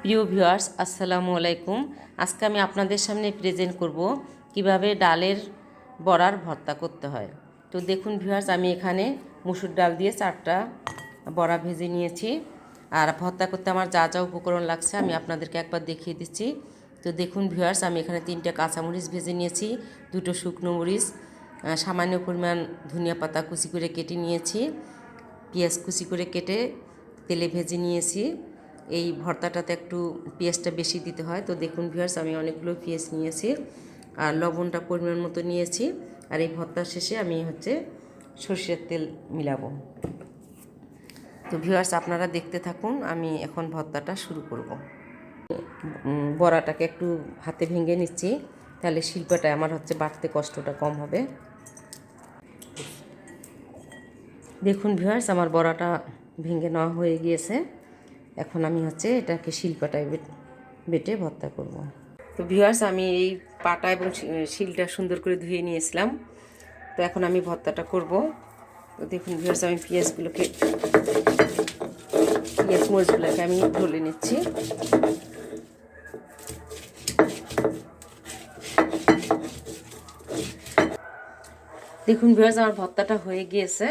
প্রিয় ভিউয়ার্স, আসসালামু আলাইকুম। আজকে আমি আপনাদের সামনে প্রেজেন্ট করব কিভাবে ডালের বড়ার ভর্তা করতে হয়। তো দেখুন ভিউয়ার্স, আমি এখানে মুসুর ডাল দিয়ে 4টা বড়া ভেজে নিয়েছি। আর ভর্তা করতে আমার যা যা উপকরণ লাগছে আমি আপনাদেরকে একবার দেখিয়ে দিচ্ছি। তো দেখুন ভিউয়ার্স, আমি এখানে 3টে কাঁচামরিচ ভেজে নিয়েছি, 2টো শুকনো মরিচ, সামান্য পরিমাণ ধনিয়া পাতা কুচি করে কেটে নিয়েছি, পেঁয়াজ কুচি করে কেটে তেলে ভেজে নিয়েছি। এই ভর্তাটাতে একটু পেঁয়াজটা বেশি দিতে হয়। তো দেখুন ভিউয়ার্স, আমি অনেকগুলো পেঁয়াজ নিয়েছি আর লবণটা পরিমাণ মতো নিয়েছি। আর এই ভর্তার শেষে আমি সরষের তেল মিলাবো। তো ভিউয়ার্স, আপনারা দেখতে থাকুন, আমি এখন ভর্তাটা শুরু করব। বড়াটাকে একটু হাতে ভেঙে নিচ্ছি, তাহলে শিল্পটায় আমার বাটতে কষ্টটা কম হবে। দেখুন ভিউয়ার্স, আমার বড়াটা ভেঙে নেওয়া হয়ে গিয়েছে। এখন আমি এটাকে শিলপাটায় বেটে ভর্তা করব। তো ভিউয়ার্স, আমি এই পাটা এবং শিলটা সুন্দর করে ধুয়ে নিয়েছিলাম। তো এখন আমি ভর্তাটা করব। তো দেখুন ভিউয়ার্স, আমি পেঁয়াজ মরিচগুলোকে আমি ঢলে নিচ্ছি। দেখুন ভিউয়ার্স, আমার ভর্তাটা হয়ে গিয়েছে,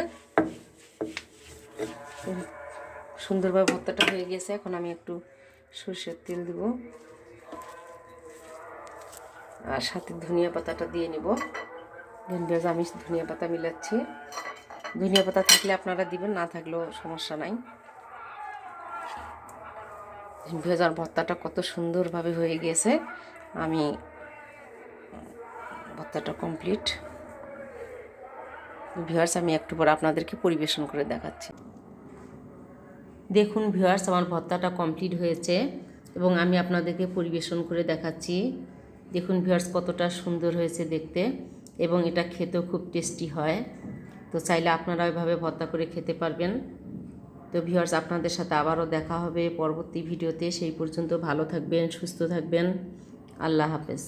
সুন্দরভাবে ভর্তাটা হয়ে গিয়েছে। এখন আমি একটু সরষের তেল দেব আর সাথে ধনিয়া পাতাটা দিয়ে নেব। ভিউয়ার্স, আমি ধনিয়া পাতা মিলাচ্ছি। ধনিয়া পাতা থাকলে আপনারা দিবেন, না থাকলেও সমস্যা নাই। ভিউয়ার্স, ভর্তাটা কত সুন্দরভাবে হয়ে গিয়েছে। আমি ভর্তাটা কমপ্লিট। ভিউয়ার্স, আমি একটু পর আপনাদেরকে পরিবেশন করে দেখাচ্ছি। দেখুন ভিউয়ার্স, আমার ভর্তাটা কমপ্লিট হয়েছে এবং আমি আপনাদেরকে পরিবেশন করে দেখাচ্ছি। দেখুন ভিউয়ার্স, কতটা সুন্দর হয়েছে দেখতে এবং এটা খেতেও খুব টেস্টি হয়। তো চাইলে আপনারা ওইভাবে ভর্তা করে খেতে পারবেন। তো ভিউয়ার্স, আপনাদের সাথে আবারও দেখা হবে পরবর্তী ভিডিওতে। সেই পর্যন্ত ভালো থাকবেন, সুস্থ থাকবেন। আল্লাহ হাফেজ।